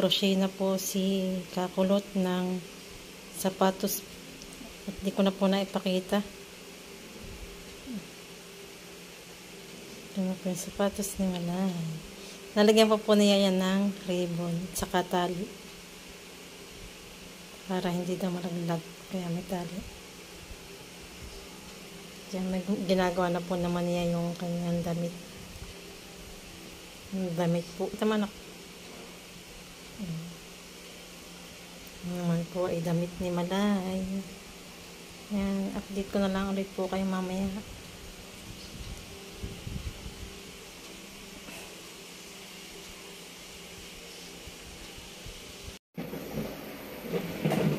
nag-crochet na po si Kakulot ng sapatos at di ko na po naipakita. Ito na po yung sapatos ni Malay. Nalagyan po niya yan ng ribbon at saka tali para hindi daw malaglag, kaya may tali. Diyan ginagawa na po naman niya yung kanyang damit. Damit po. Ito man ako. Naman po ay damit ni Malay. Yan, update ko na lang ulit po kayo mamaya.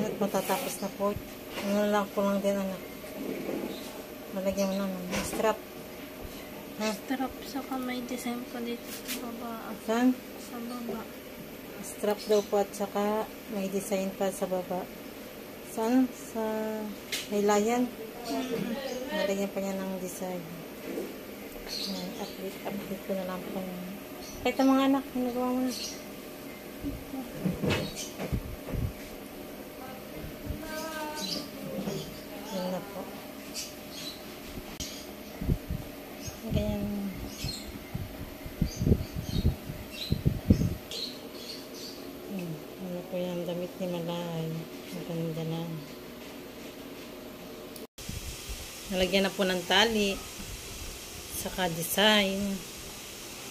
At matatapos na po. Ano lang po lang din, anak. Malagyan mo na ng strap. Ha? Strap, saka may design pa dito sa baba. Saan? Sa baba. Strap daw po at saka may design pa sa baba. Saan? Sa laylayan. Nalagyan pa niya ng design. Update ko na lang po. Kahit ang mga anak, nagawa mo na. Yan na po. Ganyan. Ano po yung damit ni Malay. Ang ganda na. Nalagyan na po ng tali. Saka design.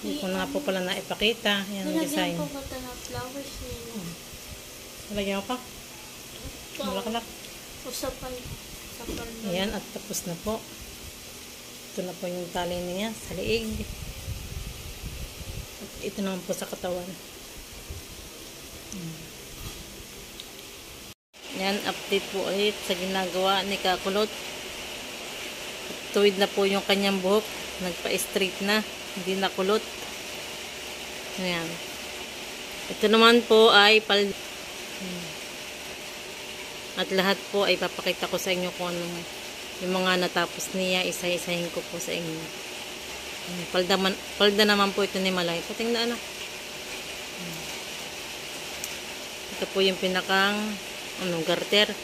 Hindi ko na po pala naipakita. Yan ang design. Nalagyan ko ba ito ng flowers niya? Nalagyan ko pa. Malakalak. Usapan. Ayan, at tapos na po. Ito na po yung tali niya sa liig. At ito naman po sa katawan. Yan, update po ulit sa ginagawa ni Kakulot. Tuwid na po yung kanyang buhok. Nagpa-straight na. Hindi na kulot. Ayan. Ito naman po ay at lahat po ay papakita ko sa inyo kung ano yung mga natapos niya. Isa-isahin ko po sa inyo. Palda naman po ito ni Malay. Patingnan na. Ito po yung pinakang garter.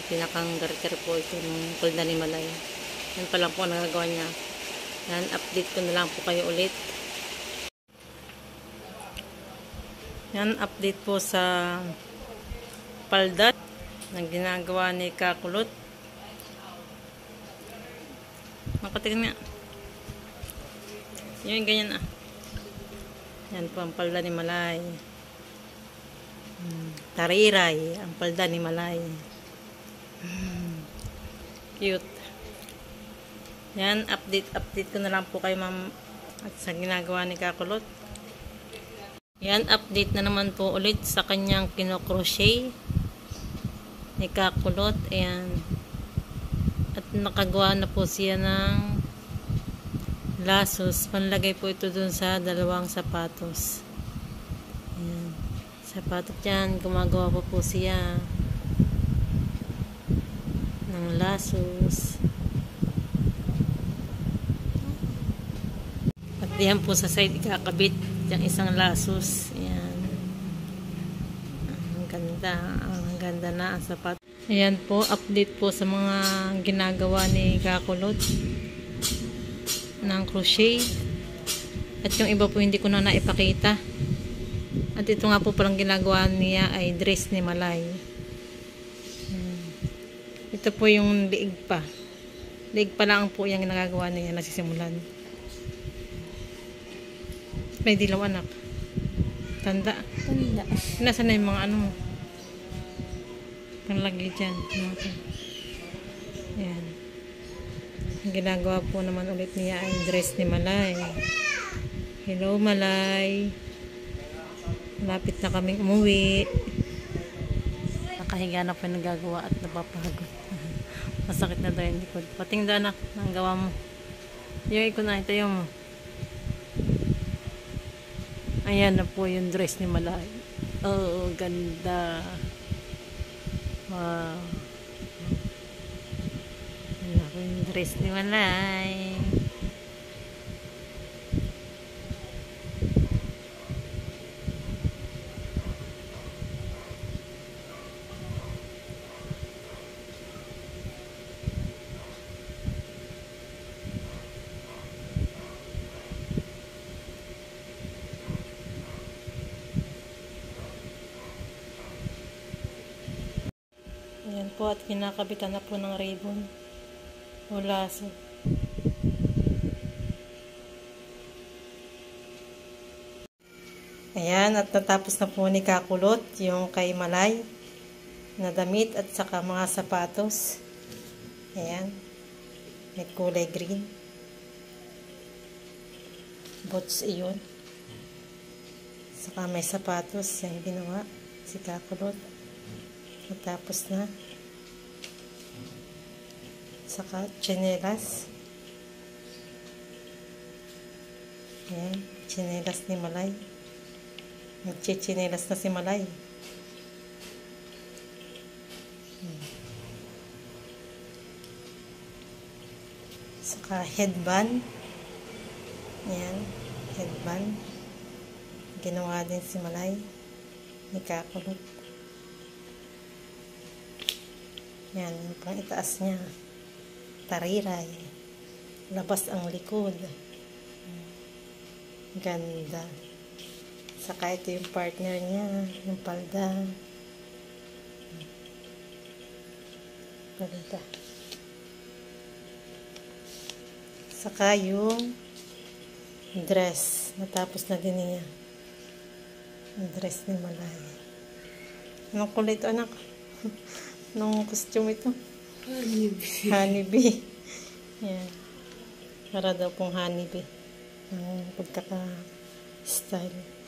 Pinakang garter po ito ng palda ni Malay. Yan pa lang po ang nagagawa niya. Yan, update ko na lang po kayo ulit. Yan, update po sa palda na ginagawa ni Kakulot. Makatingin nga. Yun, ganyan ah. Yan po ang palda ni Malay. Tariray, ang palda ni Malay. Cute. Yan, update ko na lang po kayo ma'am at sa ginagawa ni Kakulot. Yan, update na naman po ulit sa kanyang kino-crochet ni Kakulot. Ayan. At nakagawa na po siya ng lasos. Panlagay po ito dun sa dalawang sapatos. Ayan. Sapatos dyan. Gumagawa po siya ng lasos. At yan po sa side ikakabit yung isang lasos. Ayan. Ang ganda. Ang ganda na ang sapatos. Ayan po, update po sa mga ginagawa ni Kakulot ng crochet. At yung iba po hindi ko na naipakita. At ito nga po palang ginagawa niya ay dress ni Malay. Ito po yung liig pa. Liig pa lang po yung nagagawa niya, nasisimulan. May dilaw anak. Tanda. Nasaan na yung mga ano mo? Panlagay dyan. Ayan. Ang ginagawa po naman ulit niya ay dress ni Malay. Hello Malay. Malapit na kaming umuwi. Nakahiga na po yung nagagawa at napapagod. Masakit na daw yung likod. Patingda anak. Ang gawa mo. Yung ikon na ito yung ayan na po yung dress ni Malay. Oh, ganda. Wow. Ayan po yung dress ni Malay. po at kinakabitan na po ng ribbon o laso. Ayan, at natapos na po ni Kakulot yung kay Malay na damit at saka mga sapatos. Ayan, may kulay green. Boots iyon. Saka may sapatos, yan ginawa si Kakulot. Natapos na. Saka tsinelas. Ayan, tsinelas ni Malay. Nagchichinelas na si Malay. Saka headband. Ayan, headband. Ginawa din si Malay ni Kakulot. Ayan, yung pang itaas niya. Tariray. Labas ang likod. Ganda. Saka ito yung partner niya, yung palda. Palda. Saka yung dress. Natapos na din niya. Yung dress ni Malay. Anong kulay ito, anak? Anong costume ito? Honeybee. Honeybee. Yan. Para daw pong honeybee. Ang pagkaka-style.